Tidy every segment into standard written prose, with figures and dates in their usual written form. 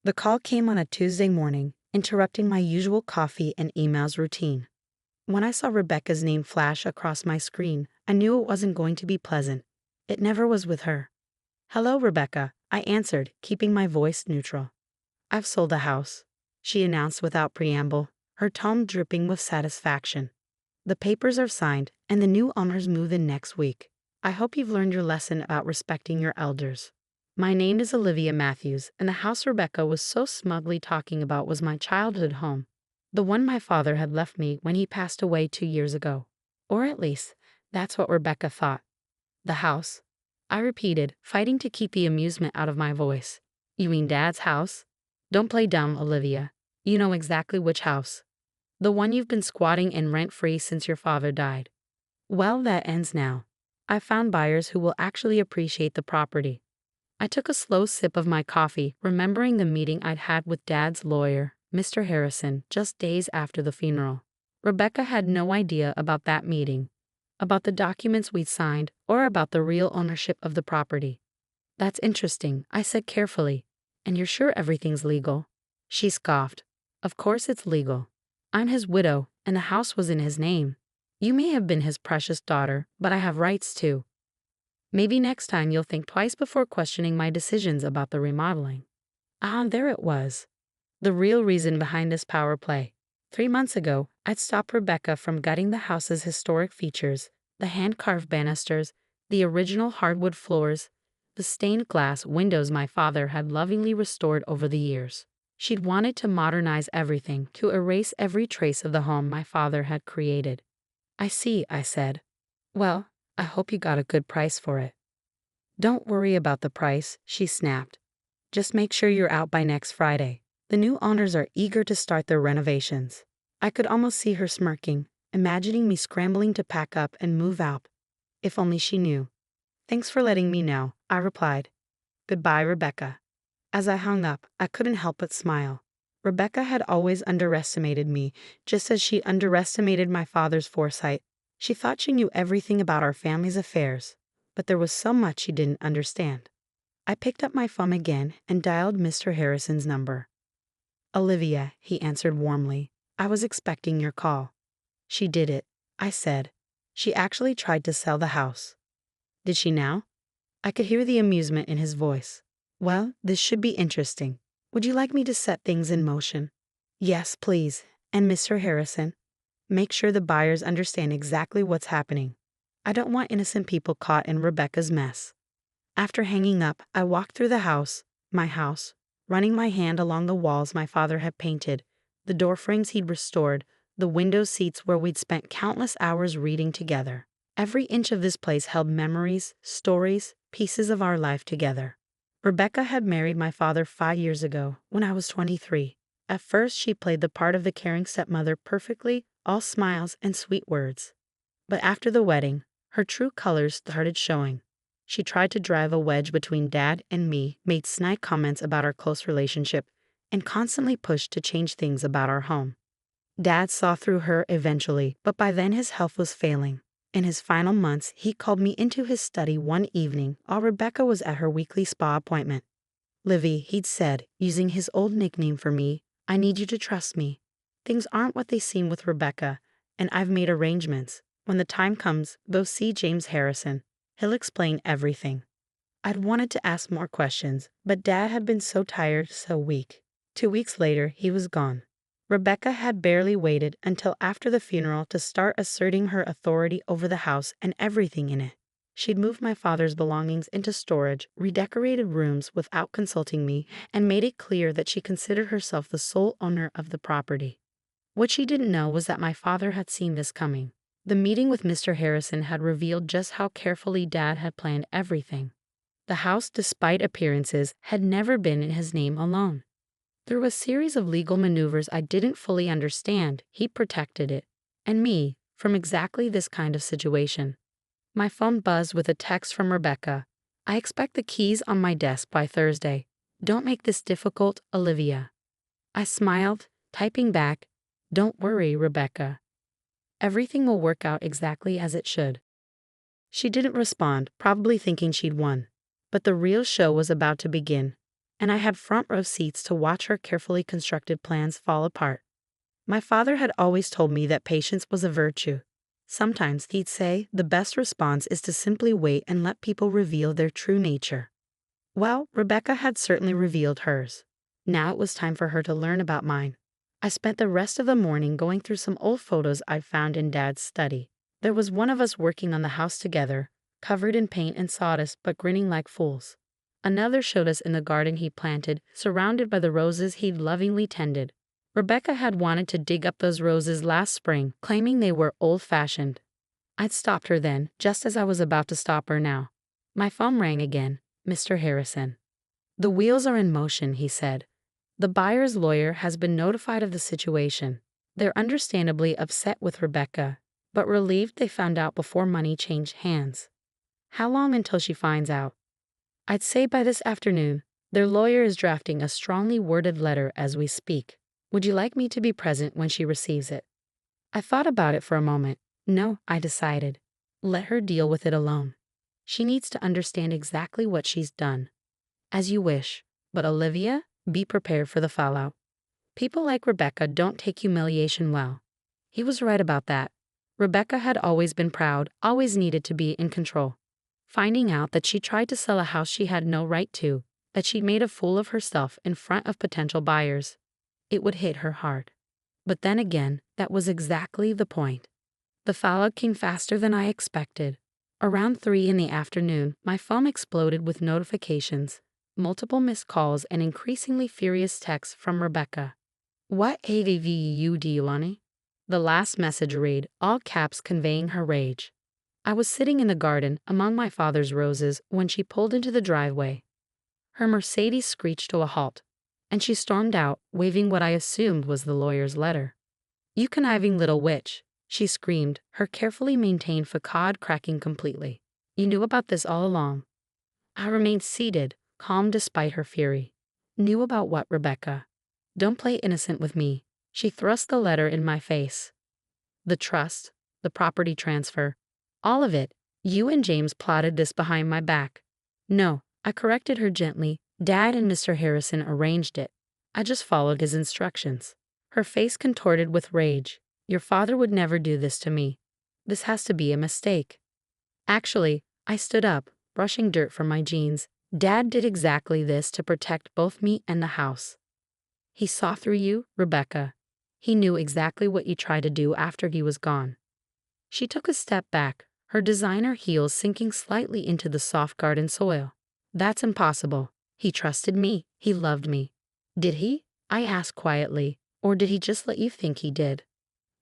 The call came on a Tuesday morning, interrupting my usual coffee and emails routine. When I saw Rebecca's name flash across my screen, I knew it wasn't going to be pleasant. It never was with her. "Hello, Rebecca," I answered, keeping my voice neutral. "I've sold the house," she announced without preamble, her tone dripping with satisfaction. "The papers are signed, and the new owners move in next week. I hope you've learned your lesson about respecting your elders." My name is Olivia Matthews, and the house Rebecca was so smugly talking about was my childhood home. The one my father had left me when he passed away 2 years ago. Or at least, that's what Rebecca thought. "The house?" I repeated, fighting to keep the amusement out of my voice. "You mean Dad's house?" "Don't play dumb, Olivia. You know exactly which house. The one you've been squatting in rent-free since your father died." "Well, that ends now. I found buyers who will actually appreciate the property." I took a slow sip of my coffee, remembering the meeting I'd had with Dad's lawyer, Mr. Harrison, just days after the funeral. Rebecca had no idea about that meeting, about the documents we'd signed, or about the real ownership of the property. "That's interesting," I said carefully. "And you're sure everything's legal?" She scoffed. "Of course it's legal. I'm his widow, and the house was in his name. You may have been his precious daughter, but I have rights too. Maybe next time you'll think twice before questioning my decisions about the remodeling." There it was. The real reason behind this power play. 3 months ago, I'd stopped Rebecca from gutting the house's historic features: the hand-carved banisters, the original hardwood floors, the stained glass windows my father had lovingly restored over the years. She'd wanted to modernize everything, to erase every trace of the home my father had created. "I see," I said. "Well, I hope you got a good price for it." "Don't worry about the price," she snapped. "Just make sure you're out by next Friday. The new owners are eager to start their renovations." I could almost see her smirking, imagining me scrambling to pack up and move out. If only she knew. "Thanks for letting me know," I replied. "Goodbye, Rebecca." As I hung up, I couldn't help but smile. Rebecca had always underestimated me, just as she underestimated my father's foresight. She thought she knew everything about our family's affairs, but there was so much she didn't understand. I picked up my phone again and dialed Mr. Harrison's number. "Olivia," he answered warmly. "I was expecting your call." "She did it," I said. "She actually tried to sell the house." "Did she now?" I could hear the amusement in his voice. "Well, this should be interesting. Would you like me to set things in motion?" "Yes, please. And Mr. Harrison, make sure the buyers understand exactly what's happening. I don't want innocent people caught in Rebecca's mess." After hanging up, I walked through the house, my house, running my hand along the walls my father had painted, the door frames he'd restored, the window seats where we'd spent countless hours reading together. Every inch of this place held memories, stories, pieces of our life together. Rebecca had married my father 5 years ago, when I was 23. At first, she played the part of the caring stepmother perfectly, all smiles and sweet words. But after the wedding, her true colors started showing. She tried to drive a wedge between Dad and me, made snide comments about our close relationship, and constantly pushed to change things about our home. Dad saw through her eventually, but by then his health was failing. In his final months, he called me into his study one evening while Rebecca was at her weekly spa appointment. "Livy," he'd said, using his old nickname for me, "I need you to trust me. Things aren't what they seem with Rebecca, and I've made arrangements. When the time comes, go see James Harrison. He'll explain everything." I'd wanted to ask more questions, but Dad had been so tired, so weak. 2 weeks later, he was gone. Rebecca had barely waited until after the funeral to start asserting her authority over the house and everything in it. She'd moved my father's belongings into storage, redecorated rooms without consulting me, and made it clear that she considered herself the sole owner of the property. What she didn't know was that my father had seen this coming. The meeting with Mr. Harrison had revealed just how carefully Dad had planned everything. The house, despite appearances, had never been in his name alone. Through a series of legal maneuvers I didn't fully understand, he protected it, and me, from exactly this kind of situation. My phone buzzed with a text from Rebecca. "I expect the keys on my desk by Thursday. Don't make this difficult, Olivia." I smiled, typing back, "Don't worry, Rebecca. Everything will work out exactly as it should." She didn't respond, probably thinking she'd won. But the real show was about to begin. and I had front row seats to watch her carefully constructed plans fall apart. My father had always told me that patience was a virtue. Sometimes he'd say the best response is to simply wait and let people reveal their true nature. Well, Rebecca had certainly revealed hers. Now it was time for her to learn about mine. I spent the rest of the morning going through some old photos I'd found in Dad's study. There was one of us working on the house together, covered in paint and sawdust but grinning like fools. Another showed us in the garden he planted, surrounded by the roses he'd lovingly tended. Rebecca had wanted to dig up those roses last spring, claiming they were old-fashioned. I'd stopped her then, just as I was about to stop her now. My phone rang again. Mr. Harrison. "The wheels are in motion," he said. "The buyer's lawyer has been notified of the situation. They're understandably upset with Rebecca, but relieved they found out before money changed hands." "How long until she finds out?" "I'd say by this afternoon. Their lawyer is drafting a strongly worded letter as we speak. Would you like me to be present when she receives it?" I thought about it for a moment. No, I decided. Let her deal with it alone. She needs to understand exactly what she's done. As you wish, but Olivia, be prepared for the fallout. People like Rebecca don't take humiliation well. He was right about that. Rebecca had always been proud, always needed to be in control. Finding out that she tried to sell a house she had no right to, that she'd made a fool of herself in front of potential buyers, it would hit her hard. But then again, that was exactly the point. The fallout came faster than I expected. Around 3 in the afternoon, my phone exploded with notifications, multiple missed calls, and increasingly furious texts from Rebecca. "What AVU do you want?" The last message read, all caps conveying her rage. I was sitting in the garden among my father's roses when she pulled into the driveway. Her Mercedes screeched to a halt, and she stormed out, waving what I assumed was the lawyer's letter. "You conniving little witch," she screamed, her carefully maintained facade cracking completely. "You knew about this all along." I remained seated, calm despite her fury. Knew about what, Rebecca? Don't play innocent with me. She thrust the letter in my face. "The trust, the property transfer, all of it. You and James plotted this behind my back." "No," I corrected her gently. "Dad and Mr. Harrison arranged it. I just followed his instructions." Her face contorted with rage. "Your father would never do this to me. This has to be a mistake." Actually, I stood up, brushing dirt from my jeans. "Dad did exactly this to protect both me and the house. He saw through you, Rebecca. He knew exactly what you tried to do after he was gone." She took a step back, her designer heels sinking slightly into the soft garden soil. "That's impossible. He trusted me. He loved me." "Did he?" I asked quietly. "Or did he just let you think he did?"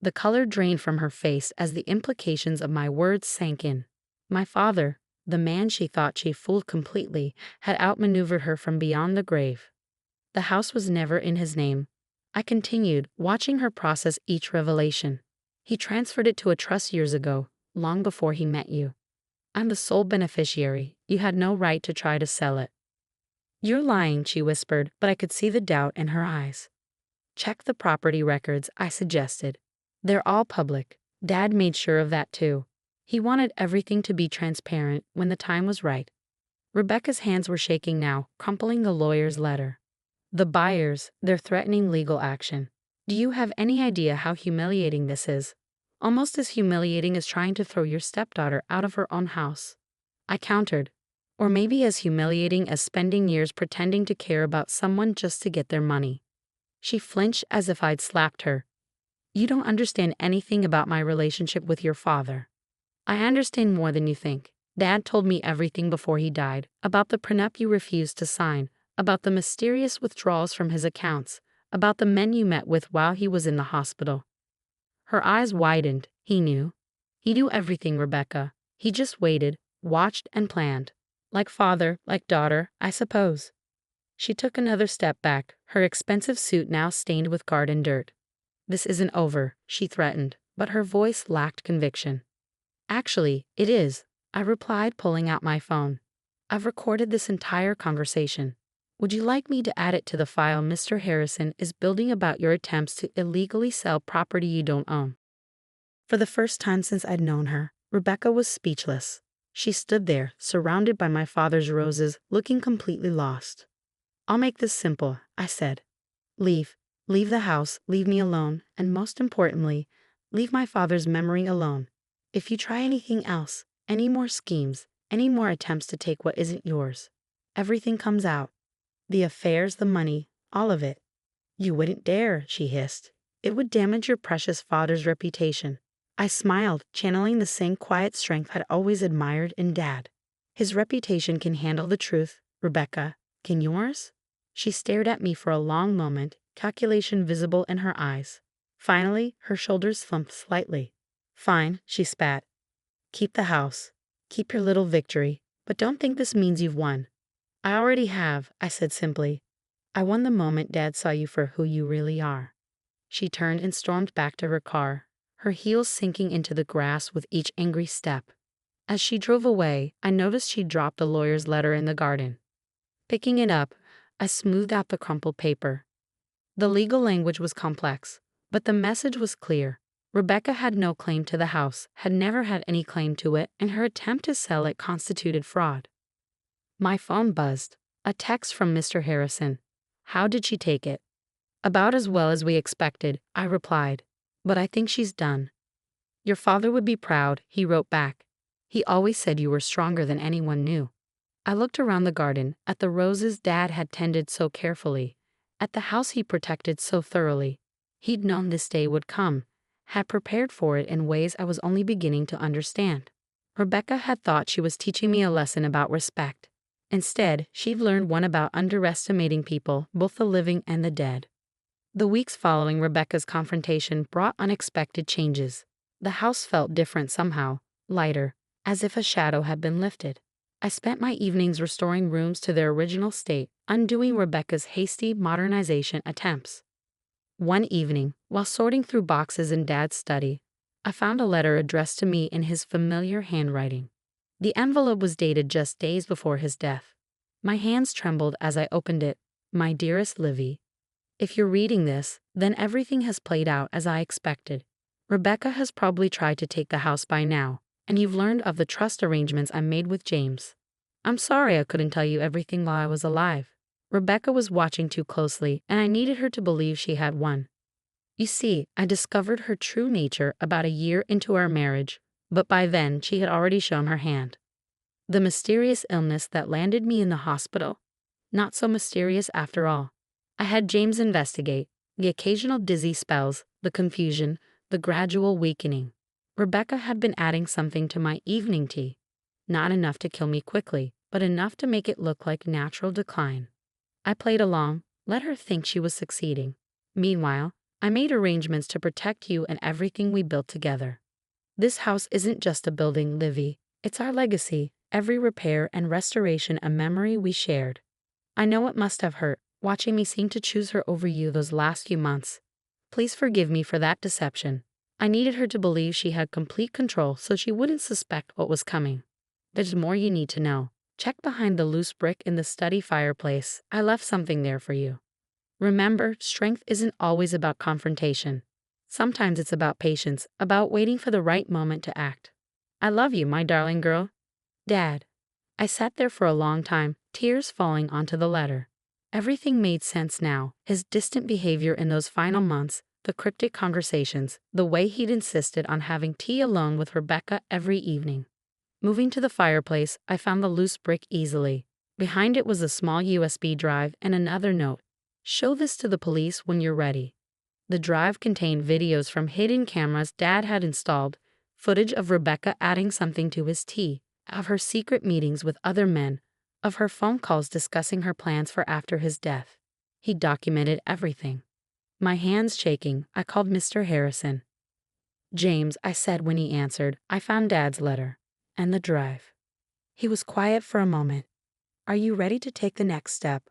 The color drained from her face as the implications of my words sank in. My father, the man she thought she fooled completely, had outmaneuvered her from beyond the grave. The house was never in his name. I continued, watching her process each revelation. "He transferred it to a trust years ago, long before he met you. I'm the sole beneficiary. You had no right to try to sell it." "You're lying," she whispered, but I could see the doubt in her eyes. "Check the property records," I suggested. "They're all public. Dad made sure of that too. He wanted everything to be transparent when the time was right." Rebecca's hands were shaking now, crumpling the lawyer's letter. "The buyers, they're threatening legal action. Do you have any idea how humiliating this is? Almost as humiliating as trying to throw your stepdaughter out of her own house." I countered. "Or maybe as humiliating as spending years pretending to care about someone just to get their money." She flinched as if I'd slapped her. "You don't understand anything about my relationship with your father." "I understand more than you think. Dad told me everything before he died, about the prenup you refused to sign, about the mysterious withdrawals from his accounts, about the men you met with while he was in the hospital." Her eyes widened. "He knew. He knew everything, Rebecca. He just waited, watched, and planned. Like father, like daughter, I suppose." She took another step back, her expensive suit now stained with garden dirt. "This isn't over," she threatened, but her voice lacked conviction. "Actually, it is," I replied, pulling out my phone. "I've recorded this entire conversation. Would you like me to add it to the file Mr. Harrison is building about your attempts to illegally sell property you don't own?" For the first time since I'd known her, Rebecca was speechless. She stood there, surrounded by my father's roses, looking completely lost. I'll make this simple, I said. Leave. Leave the house, leave me alone, and most importantly, leave my father's memory alone. If you try anything else, any more schemes, any more attempts to take what isn't yours, everything comes out. The affairs, the money, all of it. You wouldn't dare, she hissed. It would damage your precious father's reputation. I smiled, channeling the same quiet strength I'd always admired in Dad. His reputation can handle the truth, Rebecca. Can yours? She stared at me for a long moment, calculation visible in her eyes. Finally, her shoulders slumped slightly. Fine, she spat. Keep the house. Keep your little victory, but don't think this means you've won. I already have, I said simply. I won the moment Dad saw you for who you really are. She turned and stormed back to her car, her heels sinking into the grass with each angry step. As she drove away, I noticed she dropped the lawyer's letter in the garden. Picking it up, I smoothed out the crumpled paper. The legal language was complex, but the message was clear. Rebecca had no claim to the house, had never had any claim to it, and her attempt to sell it constituted fraud. My phone buzzed. A text from Mr. Harrison. How did she take it? About as well as we expected, I replied. But I think she's done. Your father would be proud, he wrote back. He always said you were stronger than anyone knew. I looked around the garden, at the roses Dad had tended so carefully, at the house he protected so thoroughly. He'd known this day would come, had prepared for it in ways I was only beginning to understand. Rebecca had thought she was teaching me a lesson about respect. Instead, she'd learned one about underestimating people, both the living and the dead. The weeks following Rebecca's confrontation brought unexpected changes. The house felt different somehow, lighter, as if a shadow had been lifted. I spent my evenings restoring rooms to their original state, undoing Rebecca's hasty modernization attempts. One evening, while sorting through boxes in Dad's study, I found a letter addressed to me in his familiar handwriting. The envelope was dated just days before his death. My hands trembled as I opened it. My dearest Livy, if you're reading this, then everything has played out as I expected. Rebecca has probably tried to take the house by now, and you've learned of the trust arrangements I made with James. I'm sorry I couldn't tell you everything while I was alive. Rebecca was watching too closely, and I needed her to believe she had won. You see, I discovered her true nature about a year into our marriage, but by then she had already shown her hand. The mysterious illness that landed me in the hospital? Not so mysterious after all. I had James investigate the occasional dizzy spells, the confusion, the gradual weakening. Rebecca had been adding something to my evening tea. Not enough to kill me quickly, but enough to make it look like natural decline. I played along, let her think she was succeeding. Meanwhile, I made arrangements to protect you and everything we built together. This house isn't just a building, Livy. It's our legacy, every repair and restoration a memory we shared. I know it must have hurt, watching me seem to choose her over you those last few months. Please forgive me for that deception. I needed her to believe she had complete control so she wouldn't suspect what was coming. There's more you need to know. Check behind the loose brick in the study fireplace. I left something there for you. Remember, strength isn't always about confrontation. Sometimes it's about patience, about waiting for the right moment to act. I love you, my darling girl. Dad. I sat there for a long time, tears falling onto the letter. Everything made sense now, his distant behavior in those final months, the cryptic conversations, the way he'd insisted on having tea alone with Rebecca every evening. Moving to the fireplace, I found the loose brick easily. Behind it was a small USB drive and another note. Show this to the police when you're ready. The drive contained videos from hidden cameras Dad had installed, footage of Rebecca adding something to his tea, of her secret meetings with other men, of her phone calls discussing her plans for after his death. He documented everything. My hands shaking, I called Mr. Harrison. James, I said when he answered, I found Dad's letter. And the drive. He was quiet for a moment. Are you ready to take the next step?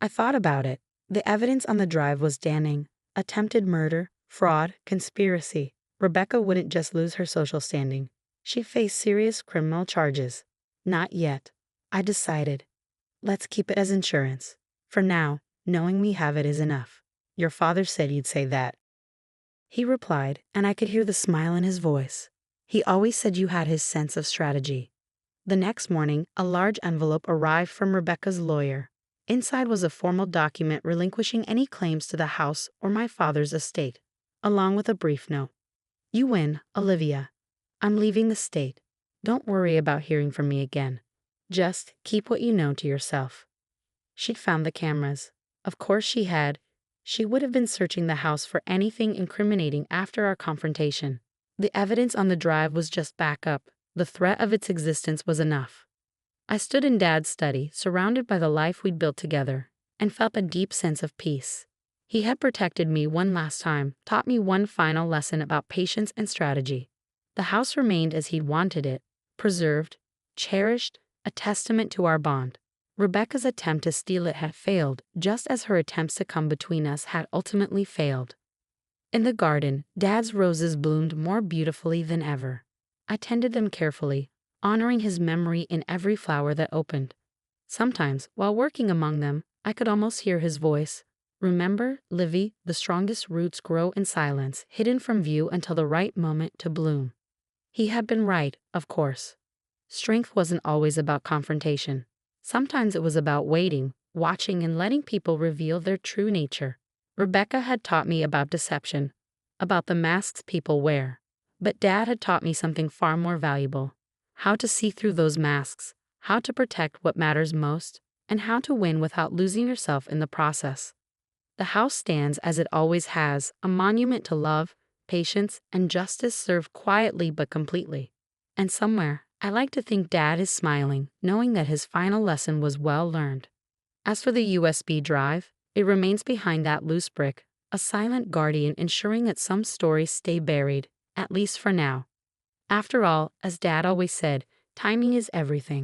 I thought about it. The evidence on the drive was damning. Attempted murder, fraud, conspiracy. Rebecca wouldn't just lose her social standing. She faced serious criminal charges. Not yet. I decided. Let's keep it as insurance. For now, knowing we have it is enough. Your father said you'd say that. He replied, and I could hear the smile in his voice. He always said you had his sense of strategy. The next morning, a large envelope arrived from Rebecca's lawyer. Inside was a formal document relinquishing any claims to the house or my father's estate, along with a brief note. You win, Olivia. I'm leaving the state. Don't worry about hearing from me again. Just keep what you know to yourself. She'd found the cameras. Of course she had. She would have been searching the house for anything incriminating after our confrontation. The evidence on the drive was just backup. The threat of its existence was enough. I stood in Dad's study, surrounded by the life we'd built together, and felt a deep sense of peace. He had protected me one last time, taught me one final lesson about patience and strategy. The house remained as he'd wanted it, preserved, cherished, a testament to our bond. Rebecca's attempt to steal it had failed, just as her attempts to come between us had ultimately failed. In the garden, Dad's roses bloomed more beautifully than ever. I tended them carefully, honoring his memory in every flower that opened. Sometimes, while working among them, I could almost hear his voice. Remember, Livy, the strongest roots grow in silence, hidden from view until the right moment to bloom. He had been right, of course. Strength wasn't always about confrontation. Sometimes it was about waiting, watching, and letting people reveal their true nature. Rebecca had taught me about deception, about the masks people wear. But Dad had taught me something far more valuable: how to see through those masks, how to protect what matters most, and how to win without losing yourself in the process. The house stands as it always has, a monument to love, patience, and justice served quietly but completely. And somewhere, I like to think Dad is smiling, knowing that his final lesson was well learned. As for the USB drive, it remains behind that loose brick, a silent guardian ensuring that some stories stay buried, at least for now. After all, as Dad always said, timing is everything.